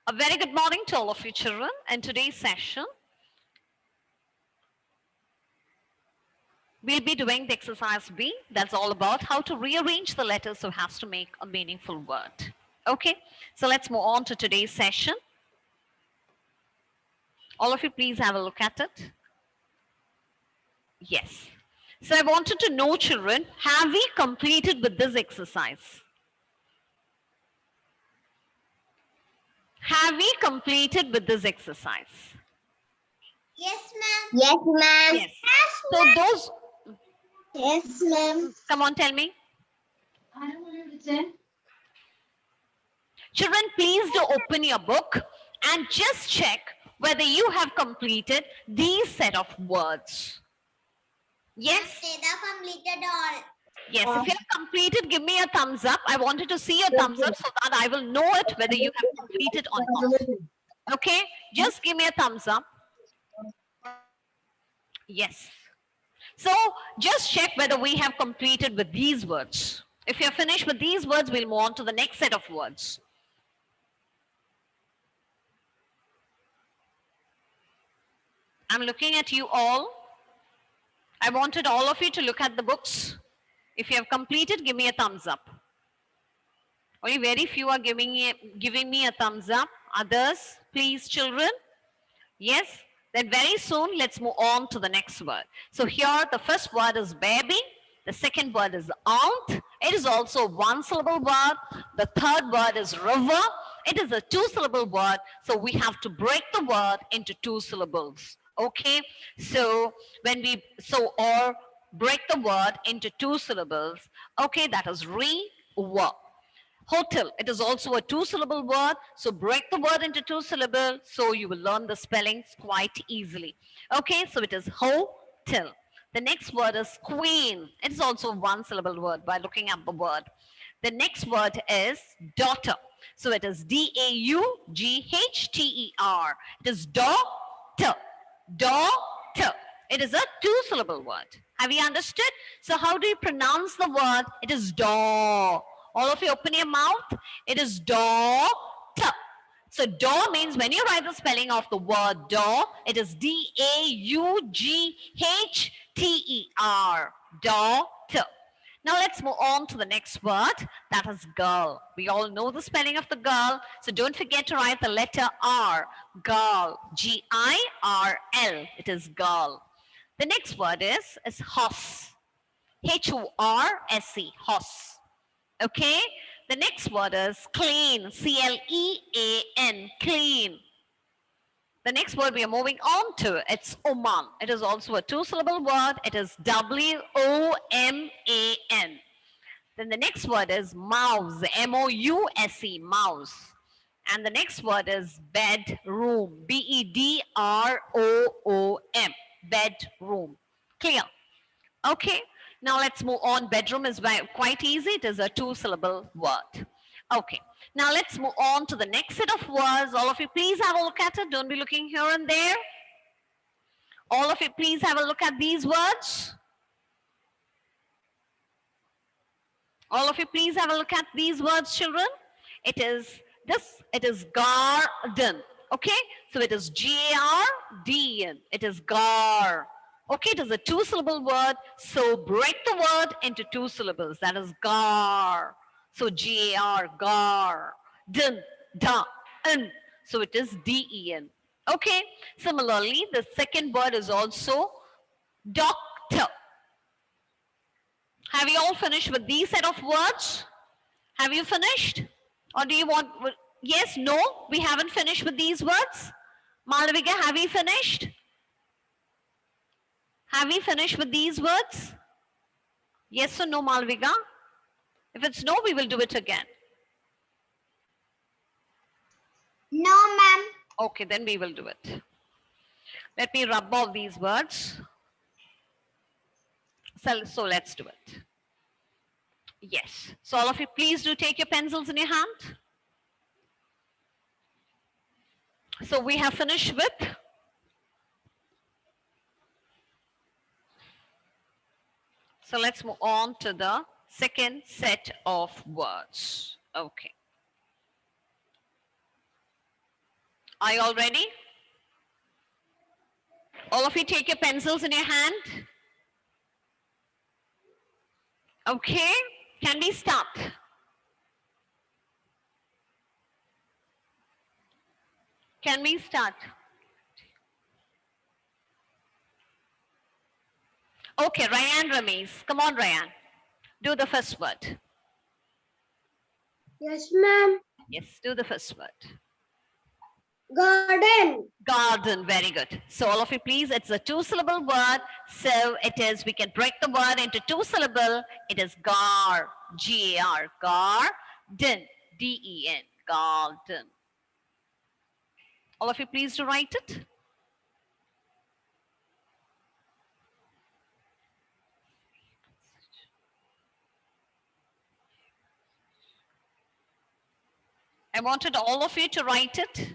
A very good morning to all of you children. In today's session, we'll be doing the exercise B. That's all about how to rearrange the letters so as to make a meaningful word. Okay, so let's move on to today's session. All of you please have a look at it. Yes. So I wanted to know children, have we completed with this exercise? Have we completed with this exercise? Yes, ma'am. Yes, ma'am. Yes. So those, Yes, ma'am. come on, tell me. Children, please do open your book and just check whether you have completed these set of words. Yes? Seda completed all. Yes, if you have completed, give me a thumbs up. I wanted to see your thumbs up so that I will know it whether you have completed or not. Okay, just give me a thumbs up. Yes. So just check whether we have completed with these words. If you're finished with these words, we'll move on to the next set of words. I'm looking at you all. I wanted all of you to look at the books. If you have completed, give me a thumbs up. Only very few are giving me a thumbs up. Others, please, children. Yes, then very soon, let's move on to the next word. So here, the first word is baby. The second word is aunt. It is also one syllable word. The third word is river. It is a two syllable word. So we have to break the word into two syllables. Okay, so or break the word into two syllables. Okay, that is re-wa. Hotel, it is also a two syllable word. So break the word into two syllables so you will learn the spellings quite easily. Okay, so it is hotel. The next word is queen. It is also a one syllable word by looking at the word. The next word is daughter. So it is Daughther. It is daughter. Daughter. It is a two syllable word. Have you understood? So how do you pronounce the word? It is daw. All of you open your mouth. It is daughter. So daw means when you write the spelling of the word daw, it is Daughther. Daughter. Now let's move on to the next word. That is girl. We all know the spelling of the girl. So don't forget to write the letter R. Girl. Girl. It is girl. The next word is horse. Horse. Horse. Okay. The next word is clean. Clean. Clean. The next word we are moving on to, it's Oman. It is also a two syllable word. It is Woman. Then the next word is mouse. Mouse. Mouse. And the next word is bedroom. Bedroom. Bedroom. Clear? Okay. Now let's move on. Bedroom is quite easy. It is a two syllable word. Okay. Now let's move on to the next set of words. All of you please have a look at it. Don't be looking here and there. All of you please have a look at these words. All of you please have a look at these words, children. It is garden. Okay? So it is Gardn. It is gar. Okay, it is a two syllable word. So break the word into two syllables. That is gar. So gar. Dun. So it is den. Okay. Similarly, the second word is also doctor. Have you all finished with these set of words? Have you finished? Or do you want, yes, no, we haven't finished with these words. Malavika, have you finished? Have we finished with these words? Yes or no, Malvika? If it's no, we will do it again. No, ma'am. Okay, then we will do it. Let me rub off these words. So let's do it. Yes. So all of you, please do take your pencils in your hand. So we have finished with so let's move on to the second set of words. Okay. Are you all ready? All of you take your pencils in your hand. Okay, can we start? Can we start? Okay, Ryan Ramesh. Come on, Ryan. Do the first word. Yes, ma'am. Yes, do the first word. Garden. Garden, very good. So all of you please, it's a two-syllable word. So it is, we can break the word into two-syllable. It is G-A-R, garden, D-E-N, garden. All of you please to write it. I wanted all of you to write it.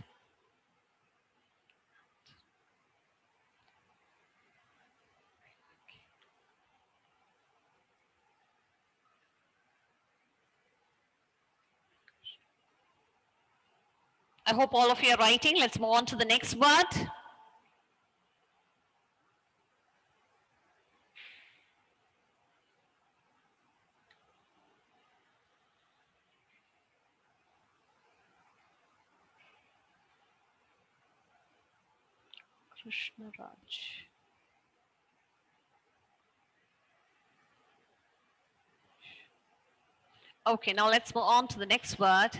I hope all of you are writing. Let's move on to the next word. Krishna Raj. Okay, now let's move on to the next word.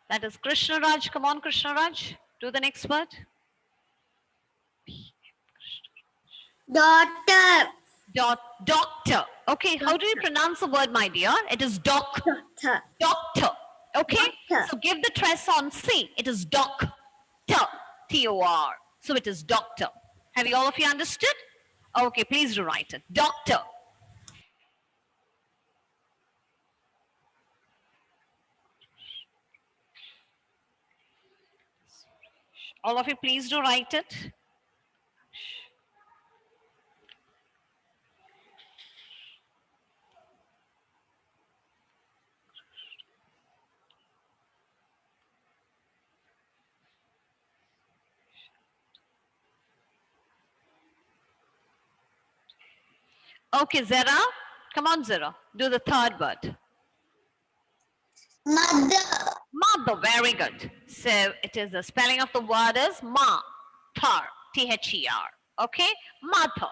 That is Krishna Raj. Come on, Krishna Raj. Do the next word. Daughter. Doctor. Okay, how do you pronounce the word, my dear? It is Doctor. doctor. Okay, Doctor. so give the stress on C. It is doctor. T-O-R. So it is doctor. Have you all of you understood? Okay, please do write it. Doctor. All of you please do write it. Okay, Zara. Come on, Zara. Do the third word. Mother. Mother, very good. So it is the spelling of the word is ma-thar, T-H-E-R. Okay, mother.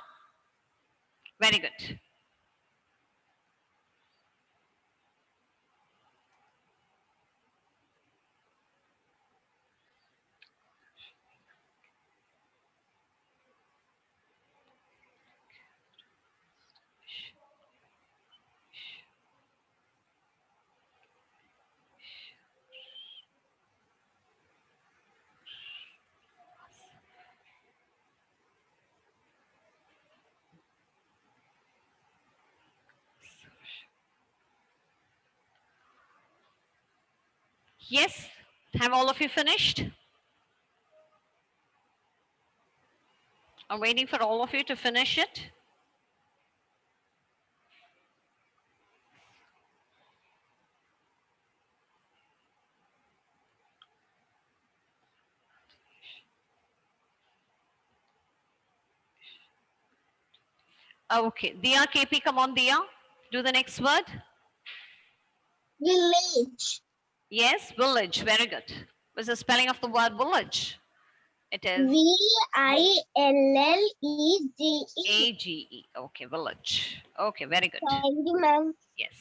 Very good. Yes, have all of you finished? I'm waiting for all of you to finish it. Okay, Dia KP, come on, Dia. Do the next word. Village. Yes, village. Very good. What's the spelling of the word village? It is Village. A-G-E. Okay, village. Okay, very good. Thank you, ma'am. Yes.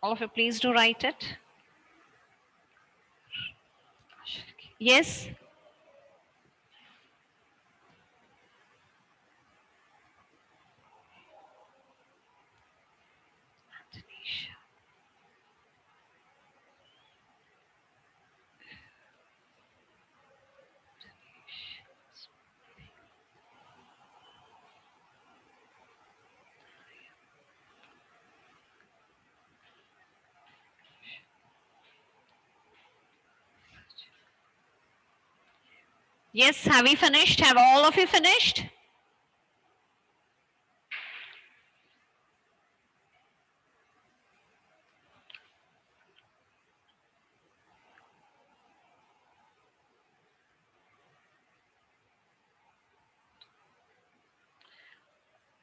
All of you, please do write it. Yes. Yes, have we finished? Have all of you finished?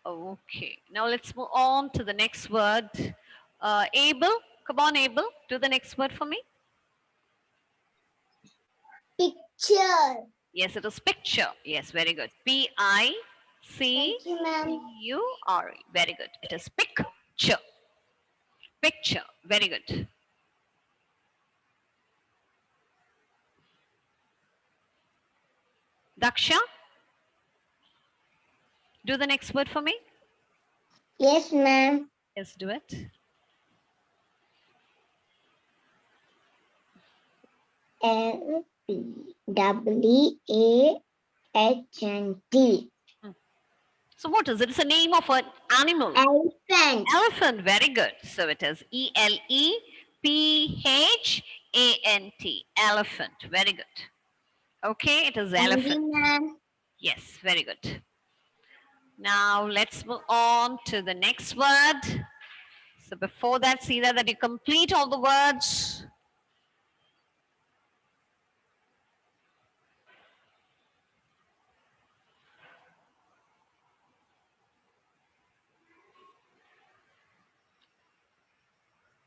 Okay. Now let's move on to the next word. Abel. Come on, Abel. Do the next word for me. Picture. Yes, it is picture. Yes, very good. P-I-C-T-U-R-E. Thank you, ma'am. Very good. It is picture. Picture. Very good. Daksha. Do the next word for me. Yes, ma'am. Yes, do it. Elephant. So what is it? It's a name of an animal. Elephant. Elephant. Very good. So it is E-L-E-P-H-A-N-T. Elephant. Very good. Okay, it is Thank elephant. you, ma'am. Yes, very good. Now let's move on to the next word. So before that, see that you complete all the words.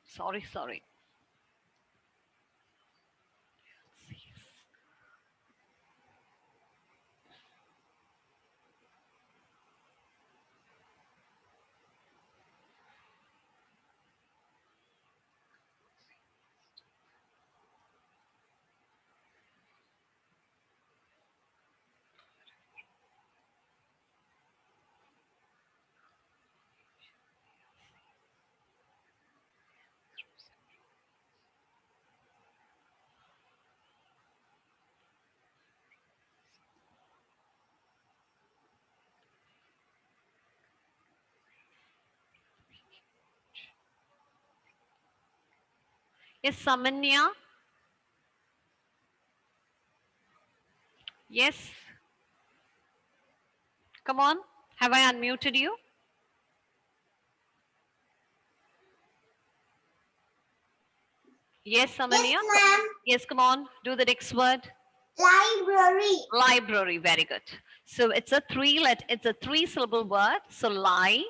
Sorry. Yes, Samanya. Yes. Come on. Have I unmuted you? Yes, Samanya. Yes, ma'am. Yes, come on. Do the next word. Library. Library. Very good. So it's a three syllable word. So library.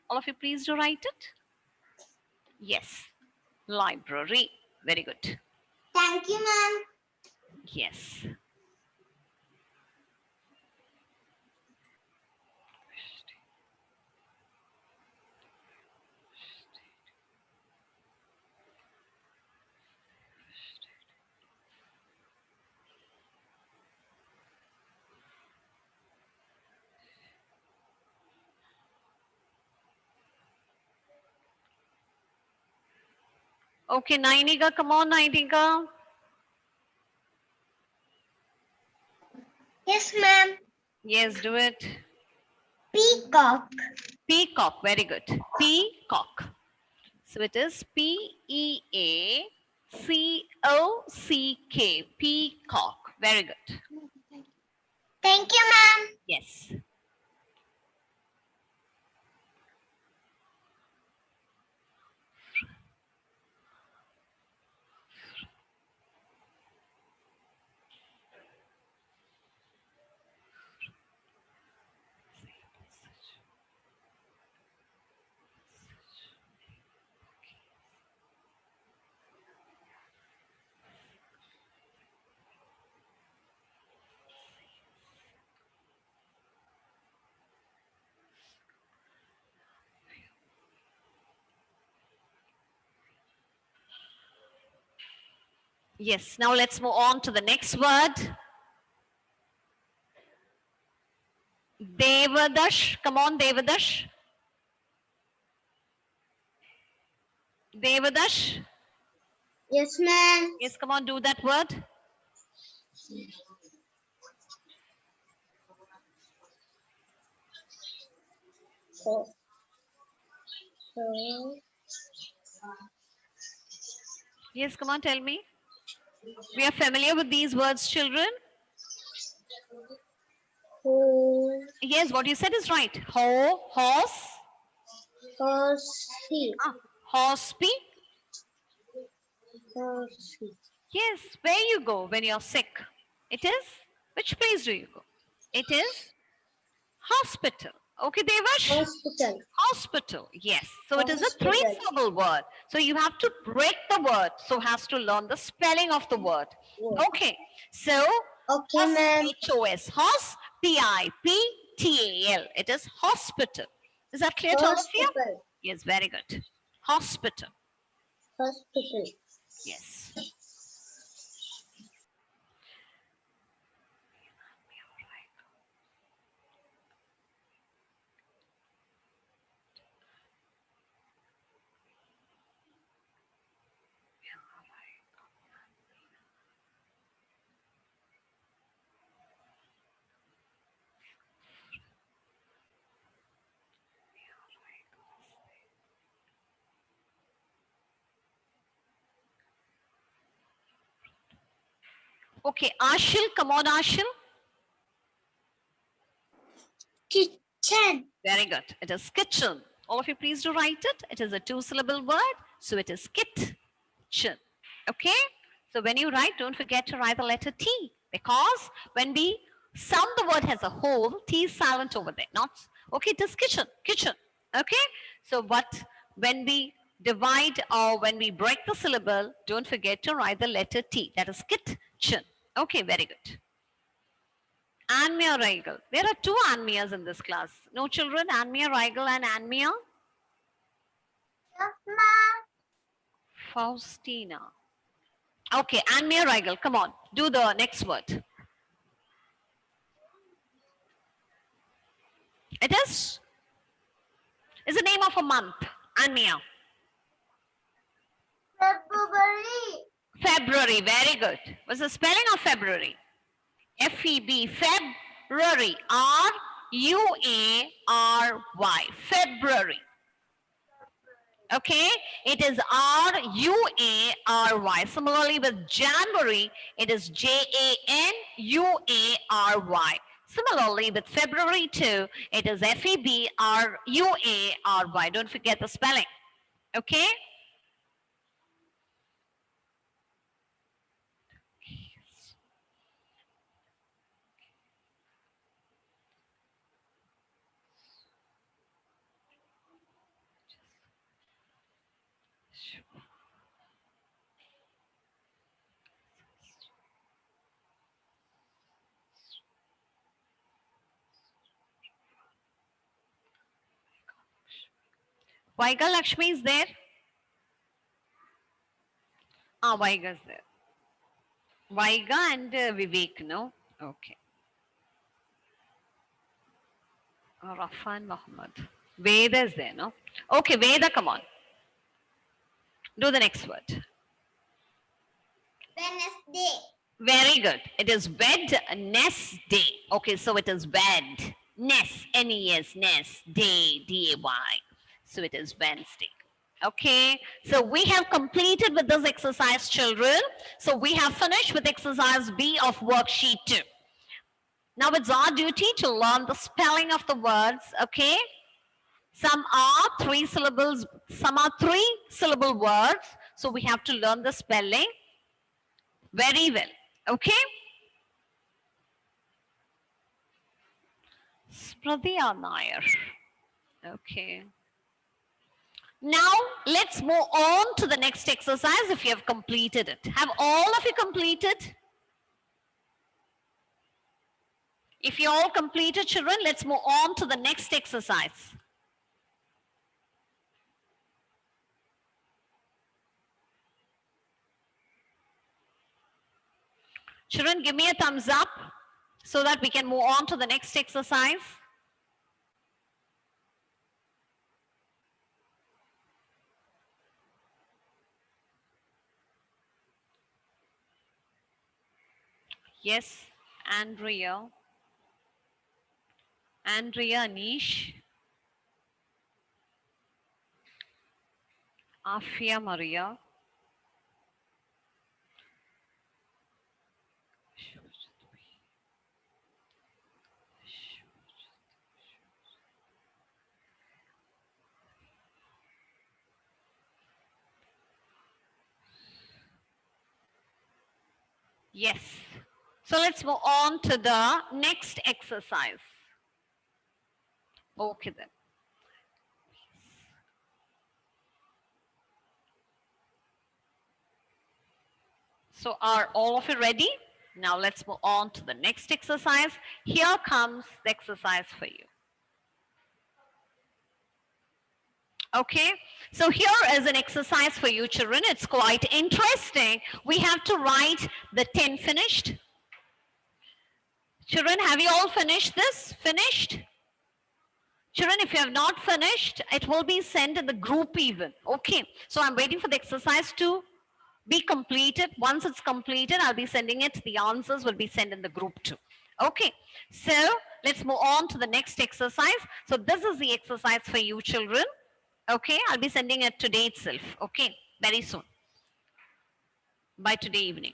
All of you, please do write it. Yes. Library. Very good. Thank you, ma'am. Yes. Okay, Nainika, come on, Nainika. Yes, ma'am. Yes, do it. Peacock. Peacock, very good. Peacock. So it is Peacock. Peacock. Very good. Thank you, ma'am. Yes. Yes. Now let's move on to the next word. Devadash. Come on, Devadash. Devadash. Yes, ma'am. Yes, come on, do that word. So, Yes, come on, tell me. We are familiar with these words, children. Ho, Yes, what you said is right. Horse. horsey, Horsey. horsey. Yes, where you go when you're sick? It is? Which place do you go? It is Hospital. Okay, Devash? Hospital. Hospital. Yes. So it is a Hospital. three-syllable word. So you have to break the word. So has to learn the spelling of the word. Word. Okay. So Okay, ma'am. H-O-S. Hos. P-I-P-T-A-L. It is hospital. Is that clear to all of you? Hospital. Yes, very good. Hospital. Hospital. Yes. Okay, Ashil, come on, Ashil. Kitchen. Very good. It is kitchen. All of you, please do write it. It is a two-syllable word, so it is kitchen. Okay? So when you write, don't forget to write the letter T, because when we sound the word as a whole, T is silent over there. Not okay. It is kitchen. Kitchen. Okay? So but when we divide or when we break the syllable, don't forget to write the letter T. That is kitchen. Okay, very good. Anmia Reigal. There are two Anmias in this class. No children, Anmia Reigal and Anmia Yes, ma'am. Faustina. Okay, Anmia Reigal, come on, do the next word. It is the name of a month, Anmia. February. February, very good. What's the spelling of February? F-E-B, February, R-U-A-R-Y, February. Okay, it is R-U-A-R-Y. Similarly with January, it is J-A-N-U-A-R-Y. Similarly with February too, it is F-E-B-R-U-A-R-Y. Don't forget the spelling. Okay? Vaiga Lakshmi is there? Ah, Vaiga is there. Vaiga and Vivek, no? Okay. Rafan Muhammad. Veda is there, no? Okay, Veda, come on. Do the next word. Wednesday. Very good. It is Wednesday. Okay, so it is Wed. Ness, N-E-S, Ness, Day, D-A-Y. So it is Wednesday. Okay, so we have completed with this exercise, children. So we have finished with exercise B of worksheet 2. Now it's our duty to learn the spelling of the words, okay? Some are three syllables, some are three-syllable words. So we have to learn the spelling very well, okay? Spradya Nair. Okay. Now let's move on to the next exercise if you have completed it. Have all of you completed? If you all completed, children, let's move on to the next exercise. Children, give me a thumbs up so that we can move on to the next exercise. Yes, Andrea. Andrea Anish. Afia Maria. Yes. So let's move on to the next exercise. Okay then. So are all of you ready? Now let's move on to the next exercise. Here comes the exercise for you. Okay, so here is an exercise for you children. It's quite interesting. We have to write the 10 finished. Children, have you all finished this? Finished? Children, if you have not finished, it will be sent in the group even. Okay, so I'm waiting for the exercise to be completed. Once it's completed, I'll be sending it. The answers will be sent in the group too. Okay, so let's move on to the next exercise. So this is the exercise for you children. Okay, I'll be sending it today itself. Okay, very soon. By today evening.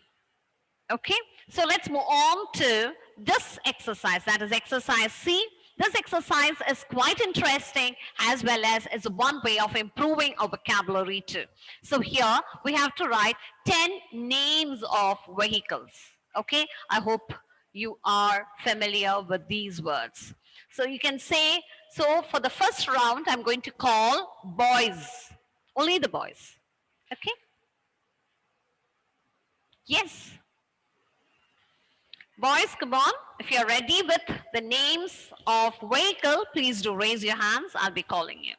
Okay, so let's move on to this exercise. That is exercise C. This exercise is quite interesting as well as is one way of improving our vocabulary too. So here we have to write 10 names of vehicles. Okay, I hope you are familiar with these words. So you can say, so for the first round, I'm going to call boys, only the boys. Okay? Yes. Boys, come on. If you're ready with the names of vehicle, please do raise your hands. I'll be calling you.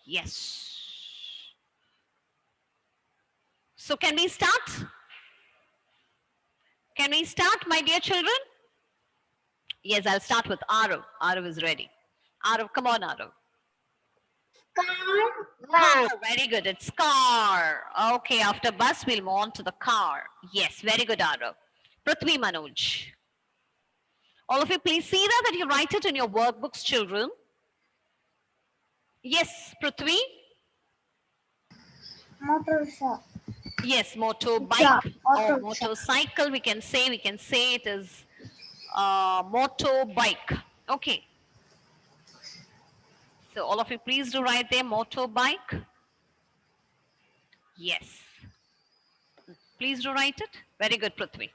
Yes. So can we start? Can we start, my dear children? Yes, I'll start with Arav. Arav is ready. Arav, come on, Arav. Car, very good. It's car. Okay, after bus, we'll move on to the car. Yes, very good, Arav. Prithvi Manoj. All of you, please see that you write it in your workbooks, children. Yes, Prithvi. Motorcycle. Yes, motorbike or motorcycle. We can say it is motorbike. Okay. So all of you, please do write there motorbike. Yes. Please do write it. Very good, Prithvi.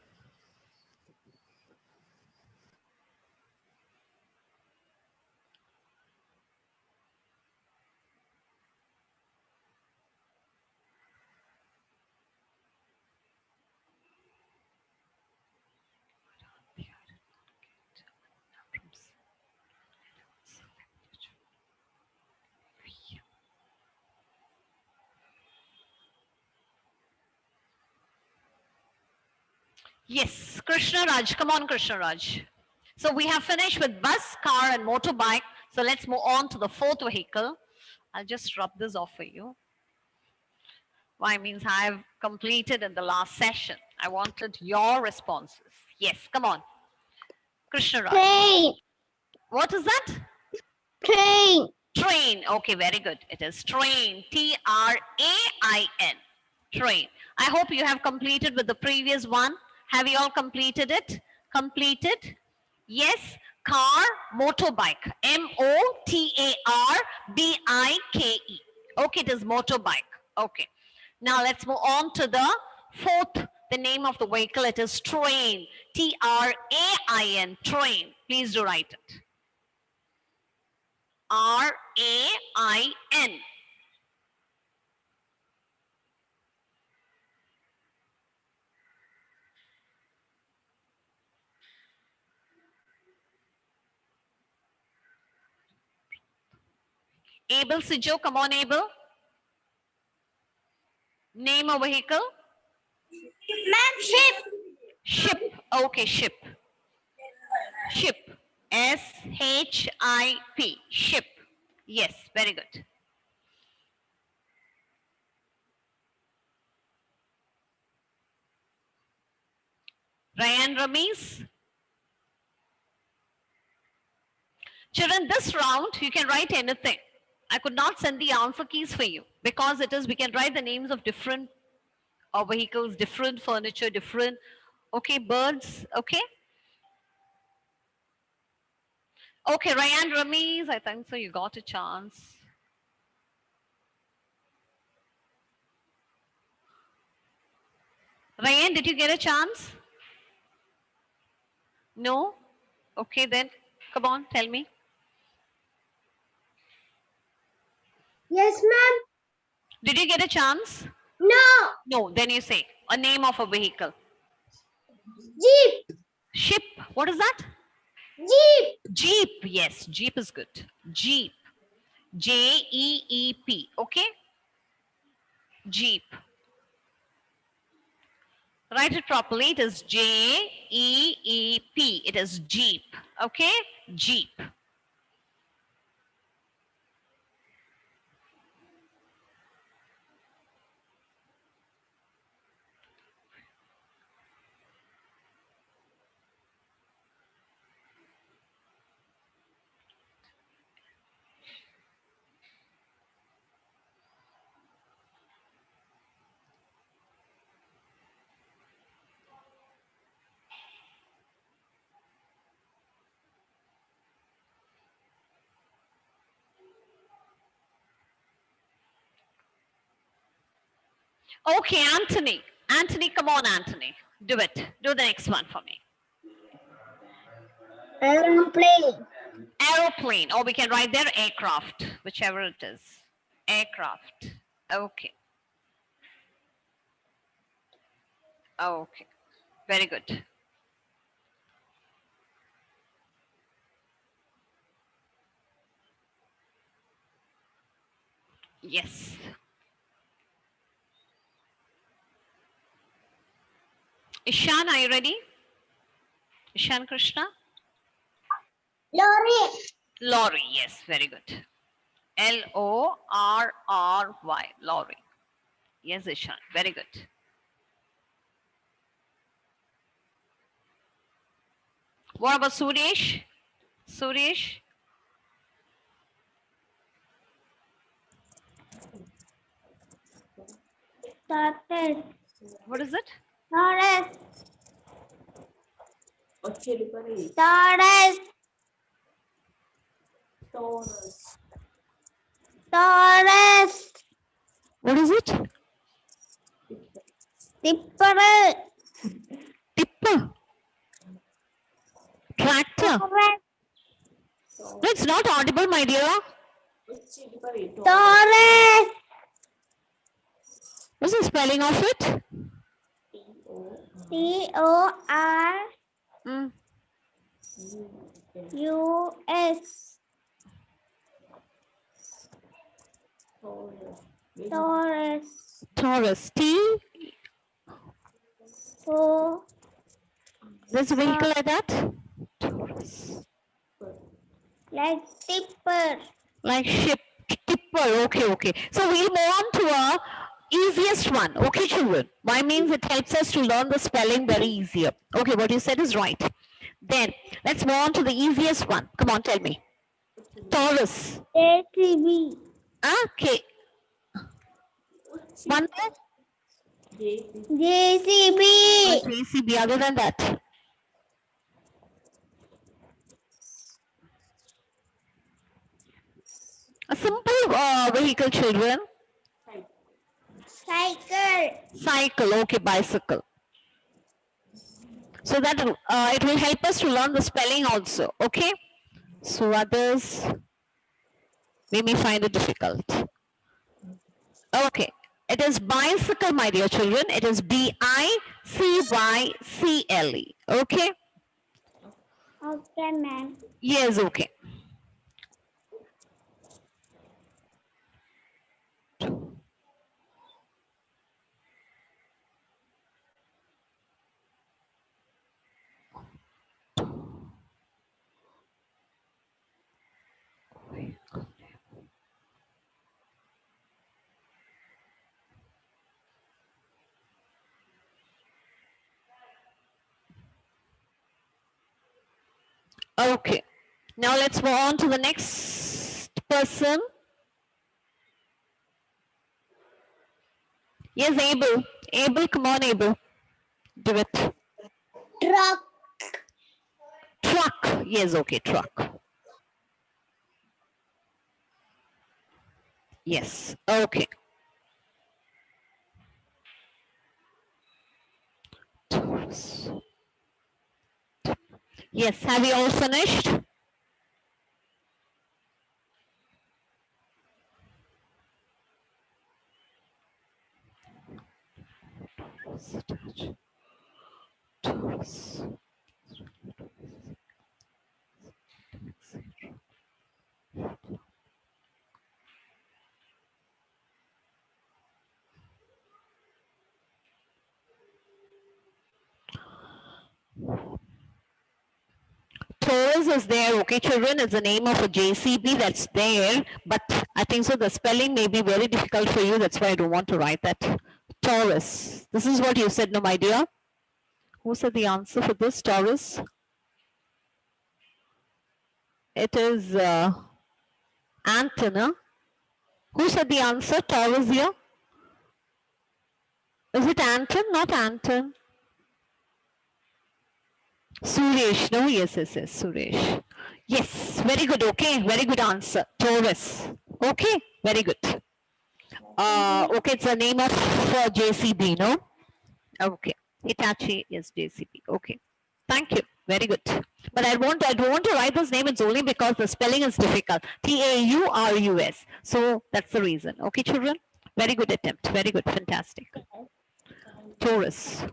Yes, Krishna Raj. Come on, Krishna Raj. So we have finished with bus, car, and motorbike. So let's move on to the fourth vehicle. I'll just rub this off for you. Why means I have completed in the last session. I wanted your responses. Yes, come on. Krishna Raj. Train. What is that? Train. Train. Okay, very good. It is train. T-R-A-I-N. Train. I hope you have completed with the previous one. Have you all completed it? Completed? Yes. Car, motorbike. M-O-T-A-R-B-I-K-E. Okay, it is motorbike. Okay. Now let's move on to the fourth, the name of the vehicle. It is train. T-R-A-I-N. Train. Please do write it. R-A-I-N. Abel Sijo, come on, Abel. Name a vehicle. Ma'am, ship. Ship. Okay, ship. Ship. S-H-I-P. Ship. Yes, very good. Ryan Ramesh. Children, this round, you can write anything. I could not send the answer keys for you because it is, we can write the names of different vehicles, different furniture, different, okay, birds, okay? Okay, Ryan Ramesh, I think so, you got a chance. Ryan, did you get a chance? No? Okay, then come on, tell me. Yes, ma'am. Did you get a chance? No. No, then you say a name of a vehicle. Jeep. Ship. What is that? Jeep. Jeep. Yes, Jeep is good. Jeep. Jeep. Okay? Jeep. Write it properly. It is Jeep. It is Jeep. Okay? Jeep. Okay, Anthony. Anthony, come on, Anthony. Do it. Do the next one for me. Aeroplane. Aeroplane. Or we can write there aircraft, whichever it is. Aircraft. Okay. Okay. Very good. Yes. Ishan, are you ready? Ishan Krishna? Lorry. Lorry. Yes, very good. Lorry. Lorry. Yes, Ishan. Very good. What about Suresh? Suresh? Tortoise. What is it? Tortoise. Tortoise. Tortoise. What is it? Tipper. Tipper. Tractor. Tortoise. No, it's not audible, my dear. Tortoise. What's the spelling of it? Torus. Mm. Taurus. Taurus. T. O. There's a vehicle like that. Taurus. Like tipper. Like ship. Tipper. Okay, okay. So we'll move on to our easiest one. Okay, children. Why means it helps us to learn the spelling very easier. Okay, what you said is right. Then let's move on to the easiest one. Come on, tell me. Taurus. JCB. Okay. One more. JCB. JCB. Other than that. A simple vehicle, children. Cycle. Cycle. Okay, bicycle. So that it will help us to learn the spelling also. Okay. So others may find it difficult. Okay. It is bicycle, my dear children. It is Bicycle. Okay. Okay, ma'am. Yes. Okay. Okay. Now let's move on to the next person. Yes, Abel. Abel, come on, Abel. Do it. Truck. Truck. Yes, okay, truck. Yes, okay. Yes, have you all finished? Taurus is there, okay, children, is the name of a JCB that's there, but I think so the spelling may be very difficult for you, that's why I don't want to write that. Taurus. This is what you said, no, my dear? Who said the answer for this, Taurus? It is Anton, huh? Who said the answer, Taurus here? Is it Anton? Not Anton. Suresh, no? Yes, Suresh. Yes, very good, okay, very good answer. Taurus. Okay, very good. Okay, it's the name of JCB, no? Okay, Hitachi is JCB. Okay, thank you. Very good. But I don't want to write this name. It's only because the spelling is difficult. Taurus. So that's the reason. Okay, children. Very good attempt. Very good. Fantastic. Taurus.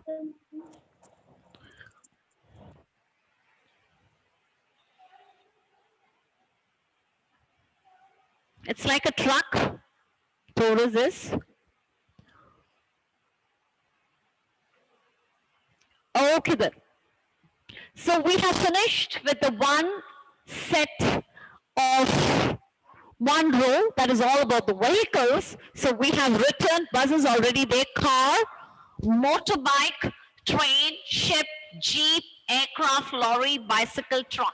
It's like a truck. Taurus is. Okay then. So we have finished with the one set of one row that is all about the vehicles. So we have written buses already there, car, motorbike, train, ship, jeep, aircraft, lorry, bicycle, truck.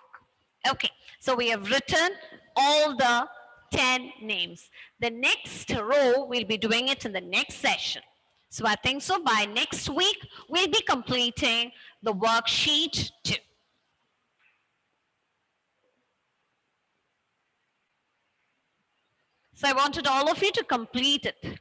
Okay, so we have written all the 10 names. The next row, we'll be doing it in the next session. So I think so by next week, we'll be completing the worksheet 2. So I wanted all of you to complete it.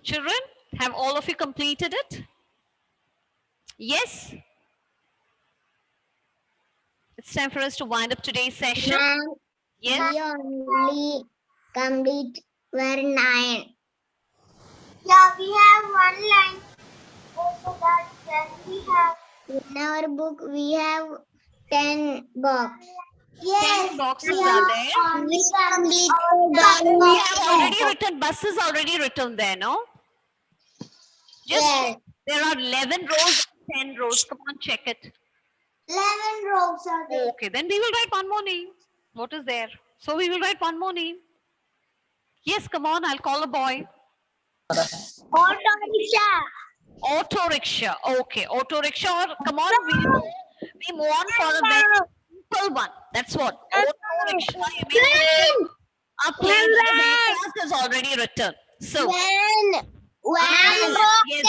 Children, have all of you completed it? Yes? It's time for us to wind up today's session. Ma'am, Yes? we only complete were 9. Yeah, we have one line. Also that then we have in our book we have 10 box. 10 boxes are there. We complete We have already written, buses already written there, no? Just Yes. there are 11 rows, 10 rows. Come on, check it. 11 rows are there. Okay, then we will write one more name. What is there? So we will write one more name. Yes, come on, I'll call a boy. Auto rickshaw. Auto rickshaw. Okay, auto rickshaw. Or come on, we move on for a very simple one. That's what. Auto rickshaw. You mean a plane is already written. So Van. yes, van we did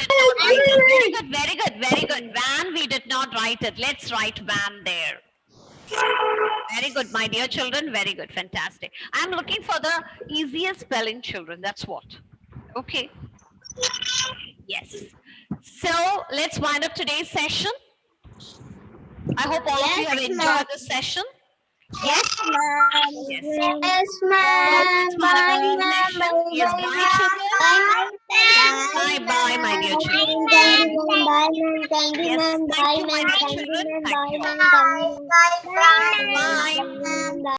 not write it. Very good, very good, very good. Van we did not write it. Let's write van there. Very good, my dear children. Very good, fantastic. I'm looking for the easiest spelling, children. That's what. Okay. Yes. So let's wind up today's session. I hope all of you have enjoyed the session. Yes. Yes. Yes, ma'am. Yes, bye, children. Bye, bye, my dear children. Thank you, ma'am. Yes, thank you, my dear children. Thank you. Bye, ma'am. Bye. Bye.